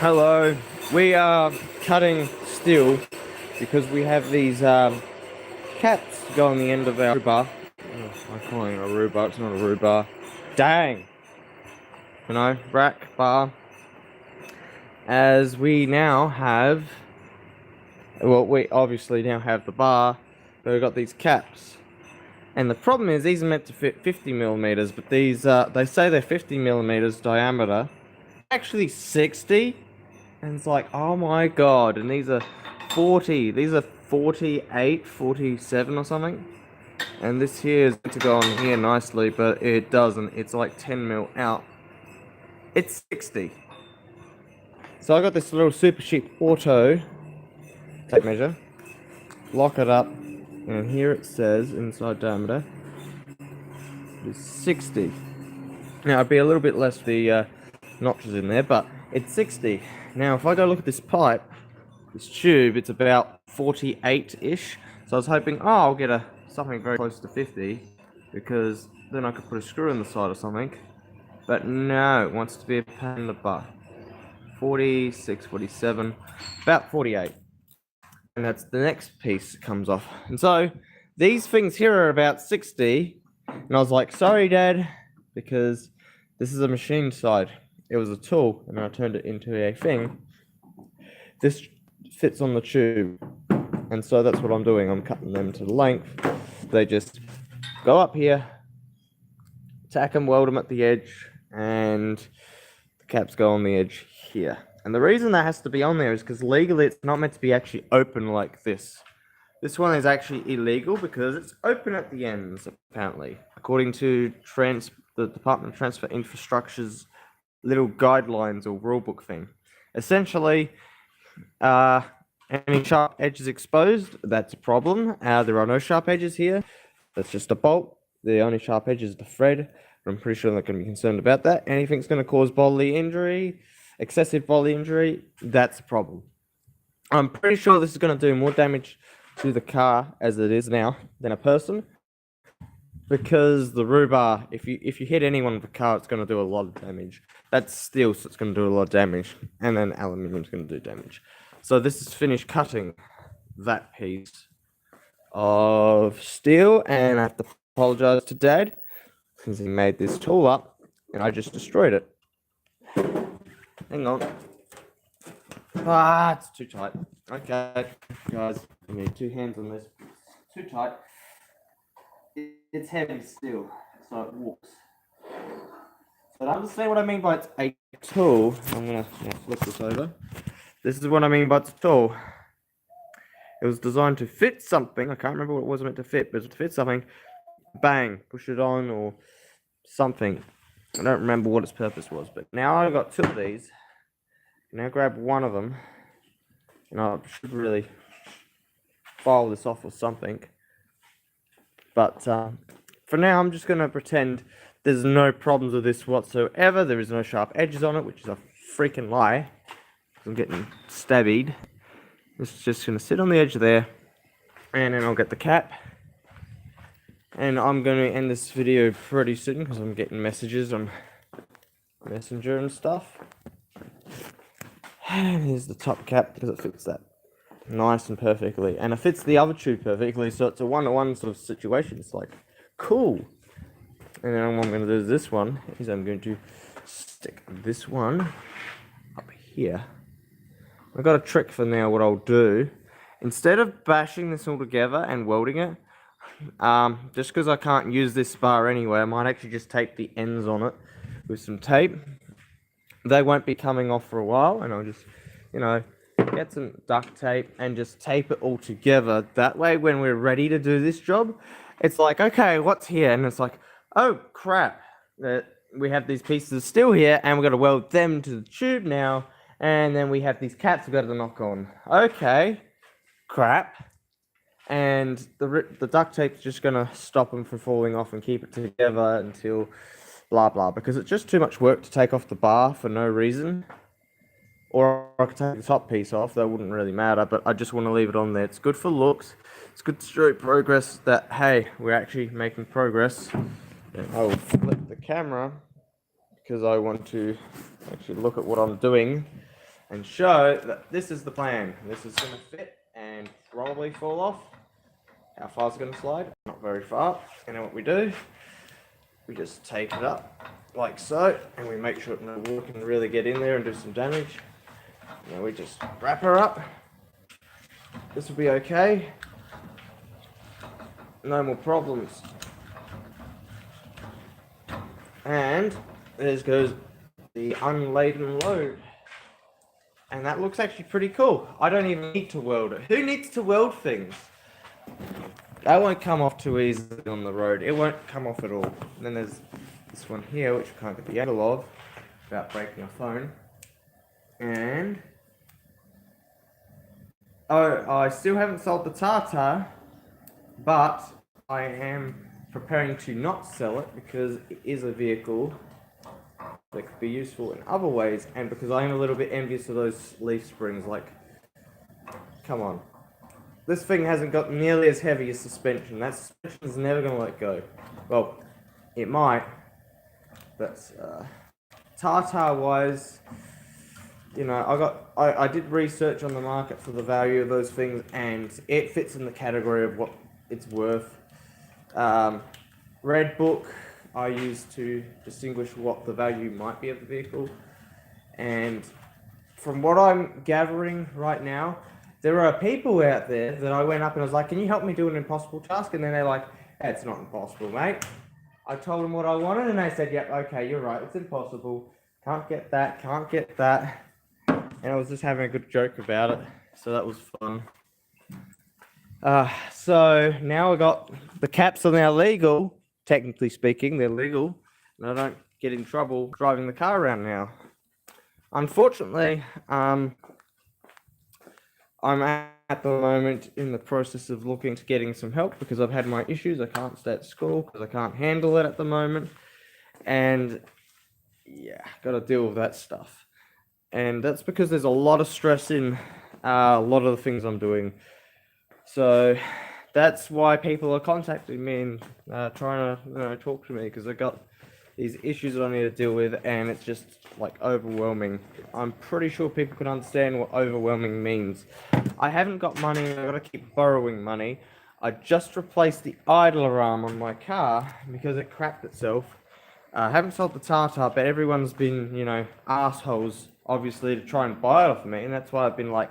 Hello, we are cutting steel because we have these caps to go on the end of our bar. Oh, I'm calling it a rhubarb, it's not a rhubarb. Dang! Rack, bar. As we now have, well, we obviously now have the bar, but we've got these caps. And the problem is, these are meant to fit 50 millimeters, but these, they say they're 50 millimeters diameter. Actually 60. And it's like, oh my god, and these are 40, these are 48, 47 or something. And this here is meant to go on here nicely, but it doesn't. It's like 10 mil out. It's 60. So I got this little super cheap auto tape measure. Lock it up, and here it says inside diameter is 60. Now it'd be a little bit less the notches in there, but it's 60. Now if I go look at this pipe, this tube, it's about 48-ish. So I was hoping, oh, I'll get something very close to 50, because then I could put a screw in the side or something. But no, it wants to be a pain in the butt. 46, 47, about 48. And that's the next piece that comes off. And so these things here are about 60. And I was like, sorry, Dad, because this is a machine side. It was a tool, and I turned it into a thing. This fits on the tube, and so that's what I'm doing. I'm cutting them to the length. They just go up here, tack them, weld them at the edge, and the caps go on the edge here. And the reason that has to be on there is because legally it's not meant to be actually open like this. This one is actually illegal because it's open at the ends, apparently, according to the Department of Transport Infrastructure's little guidelines or rulebook thing. Essentially, any sharp edges exposed, that's a problem. There are no sharp edges here. That's just a bolt. The only sharp edge is the thread. But I'm pretty sure they're not going to be concerned about that. Anything's going to cause bodily injury, excessive bodily injury, that's a problem. I'm pretty sure this is going to do more damage to the car as it is now than a person. Because the rhubarb, if you hit anyone with a car, it's going to do a lot of damage. That's steel, so it's going to do a lot of damage. And then aluminium's going to do damage. So this is finished cutting that piece of steel, and I have to apologize to Dad because he made this tool up and I just destroyed it. Hang on. It's too tight. Okay, guys, I need 2 hands on this. It's too tight. It's heavy steel, so it walks. So to understand what I mean by it's a tool, I'm going to flip this over. This is what I mean by it's a tool. It was designed to fit something. I can't remember what it was meant to fit, but it was to fit something. Bang, push it on or something. I don't remember what its purpose was, but now I've got 2 of these. Now grab one of them, and I should really file this off or something. But for now, I'm just going to pretend there's no problems with this whatsoever. There is no sharp edges on it, which is a freaking lie. I'm getting stabbied. This is just going to sit on the edge there, and then I'll get the cap. And I'm going to end this video pretty soon because I'm getting messages on Messenger and stuff. And here's the top cap because it fits that nice and perfectly. And it fits the other tube perfectly, so it's a one-to-one sort of situation. It's like, cool. And then what I'm going to do is this one is I'm going to stick this one up here. I've got a trick for now. What I'll do, instead of bashing this all together and welding it, just because I can't use this bar anyway, I might actually just tape the ends on it with some tape. They won't be coming off for a while, and I'll just, get some duct tape and just tape it all together. That way, when we're ready to do this job, it's like, okay, what's here? And it's like, oh, crap. We have these pieces of steel here, and we've got to weld them to the tube now. And then we have these caps we've got to knock on. Okay, crap. And the duct tape's just going to stop them from falling off and keep it together until blah, blah. Because it's just too much work to take off the bar for no reason. Or I could take the top piece off, that wouldn't really matter, but I just want to leave it on there. It's good for looks. It's good to show progress that, hey, we're actually making progress. And I will flip the camera because I want to actually look at what I'm doing. and show that this is the plan. This is going to fit and probably fall off. How far is it going to slide? Not very far. You know what we do? We just take it up like so, and we make sure no water can really get in there and do some damage. Now we just wrap her up. This will be okay. No more problems. And there goes the unladen load. And that looks actually pretty cool. I don't even need to weld it. Who needs to weld things? That won't come off too easily on the road. It won't come off at all. And then there's this one here, which I can't get the angle of without breaking a phone. And oh, I still haven't sold the Tartar, but I am preparing to not sell it because it is a vehicle that could be useful in other ways, and because I am a little bit envious of those leaf springs. Like, come on. This thing hasn't got nearly as heavy as suspension. That suspension is never going to let go. Well, it might, but Tartar-wise, you know, I did research on the market for the value of those things, and it fits in the category of what it's worth. Red Book I use to distinguish what the value might be of the vehicle, and from what I'm gathering right now, there are people out there that I went up and I was like, can you help me do an impossible task? And then they're like, hey, it's not impossible, mate. I told them what I wanted and they said, yep, okay, you're right, it's impossible. Can't get that, can't get that. And I was just having a good joke about it, so that was fun. So now I got the caps are now legal. Technically speaking, they're legal, and I don't get in trouble driving the car around now. Unfortunately, I'm at the moment in the process of looking to getting some help because I've had my issues. I can't stay at school because I can't handle it at the moment, and yeah, got to deal with that stuff. And that's because there's a lot of stress in a lot of the things I'm doing. So that's why people are contacting me and trying to talk to me, because I've got these issues that I need to deal with, and it's just like overwhelming. I'm pretty sure people can understand what overwhelming means. I haven't got money, I've got to keep borrowing money. I just replaced the idler arm on my car because it crapped itself. I haven't sold the Tartar, but everyone's been, you know, assholes, obviously, to try and buy it off me, and that's why I've been like,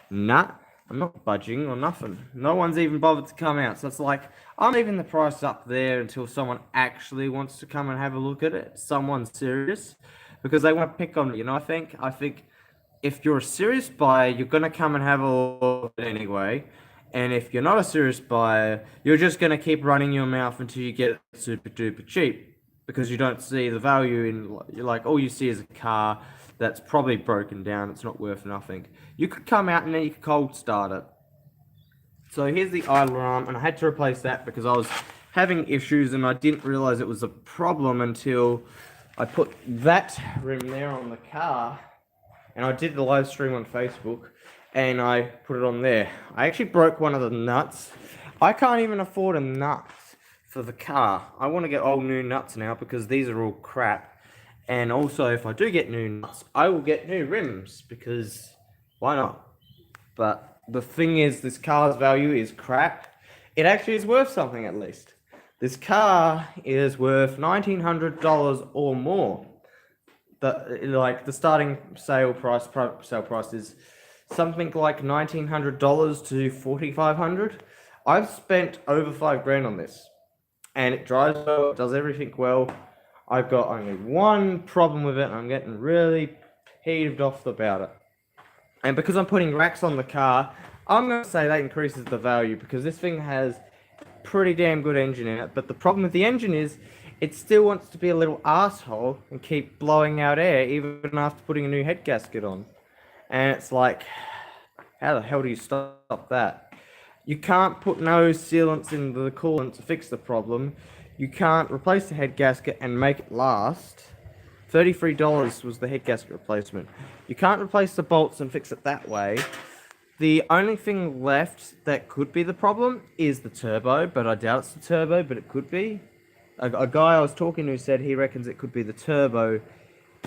nah, I'm not budging or nothing. No one's even bothered to come out. So it's like, I'm leaving the price up there until someone actually wants to come and have a look at it. Someone's serious, because they want to pick on me. You know, I think if you're a serious buyer, you're going to come and have a look at it anyway. And if you're not a serious buyer, you're just going to keep running your mouth until you get it super duper cheap, because you don't see the value in, you're like, all you see is a car that's probably broken down. It's not worth nothing. You could come out and then you could cold start it. So here's the idler arm, and I had to replace that because I was having issues and I didn't realize it was a problem until I put that rim there on the car, and I did the live stream on Facebook and I put it on there. I actually broke one of the nuts. I can't even afford a nut for the car. I want to get all new nuts now because these are all crap. And also, if I do get new nuts, I will get new rims, because why not? But the thing is, this car's value is crap. It actually is worth something, at least. This car is worth $1,900 or more. The starting sale price is something like $1,900 to $4,500. I've spent over $5,000 on this, and it drives well, it does everything well. I've got only one problem with it, and I'm getting really peeved off about it. And because I'm putting racks on the car, I'm going to say that increases the value, because this thing has pretty damn good engine in it. But the problem with the engine is it still wants to be a little asshole and keep blowing out air even after putting a new head gasket on. And it's like, how the hell do you stop that? You can't put no sealants in the coolant to fix the problem. You can't replace the head gasket and make it last. $33 was the head gasket replacement. You can't replace the bolts and fix it that way. The only thing left that could be the problem is the turbo, but I doubt it's the turbo, but it could be. A guy I was talking to said he reckons it could be the turbo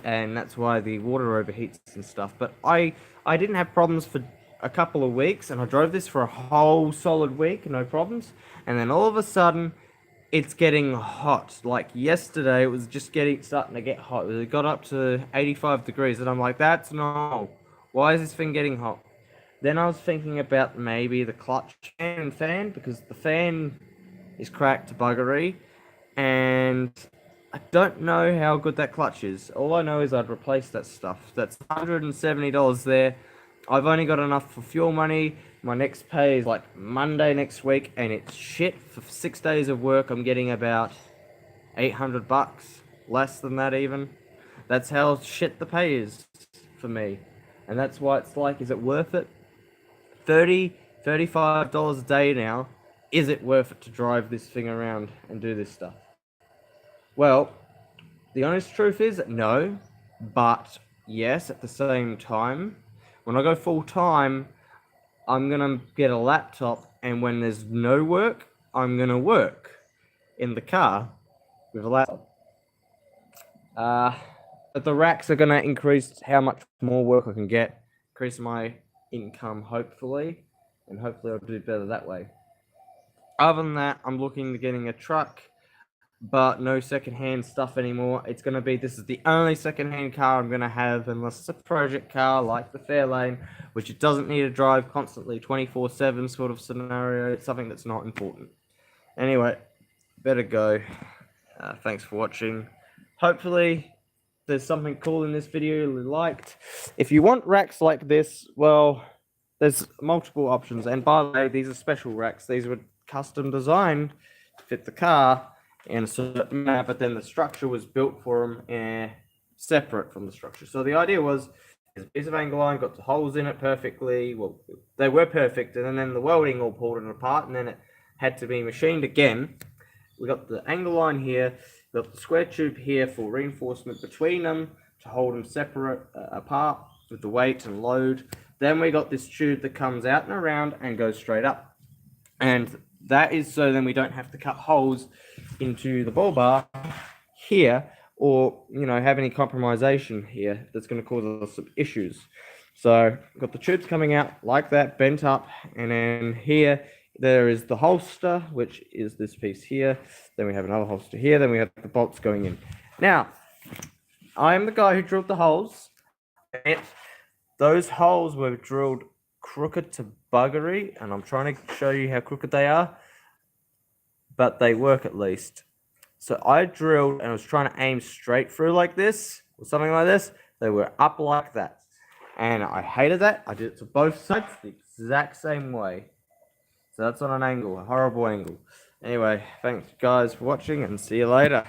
and that's why the water overheats and stuff. But I didn't have problems for a couple of weeks, and I drove this for a whole solid week, no problems. And then all of a sudden, it's getting hot. Like yesterday, it was just starting to get hot. It got up to 85 degrees, and I'm like, that's normal. Why is this thing getting hot? Then I was thinking about maybe the clutch and fan, because the fan is cracked to buggery, and I don't know how good that clutch is. All I know is I'd replace that stuff. That's $170 there. I've only got enough for fuel money. My next pay is like Monday next week, and it's shit. For 6 days of work, I'm getting about $800, less than that even. That's how shit the pay is for me, and that's why it's like, is it worth it? $35 a day now. Is it worth it to drive this thing around and do this stuff? Well, the honest truth is no, but yes, at the same time, when I go full time, I'm gonna get a laptop, and when there's no work, I'm gonna work in the car with a laptop. But the racks are gonna increase how much more work I can get, increase my income hopefully, and hopefully I'll do better that way. Other than that, I'm looking at getting a truck, but no secondhand stuff anymore. It's going to be, this is the only secondhand car I'm going to have, unless it's a project car like the Fairlane, which it doesn't need to drive constantly 24/7 sort of scenario. It's something that's not important. Anyway, better go. Thanks for watching. Hopefully there's something cool in this video you liked. If you want racks like this, well, there's multiple options. And by the way, these are special racks. These were custom designed to fit the car in a certain manner, but then the structure was built for them separate from the structure. So the idea was, there's a piece of angle line, got the holes in it perfectly. Well, they were perfect, and then the welding all pulled it apart, and then it had to be machined again. We got the angle line here, we got the square tube here for reinforcement between them to hold them separate apart with the weight and load. Then we got this tube that comes out and around and goes straight up. And that is so then we don't have to cut holes into the ball bar here, or, you know, have any compromisation here that's going to cause us some issues. So we've got the tubes coming out like that, bent up, and then here there is the holster, which is this piece here. Then we have another holster here. Then we have the bolts going in. Now, I am the guy who drilled the holes. Those holes were drilled crooked to buggery, and I'm trying to show you how crooked they are, but they work at least. So I drilled and I was trying to aim straight through like this, or something like this. They were up like that, and I hated that. I did it to both sides the exact same way. So that's on an angle, a horrible angle. Anyway, thanks guys for watching, and see you later.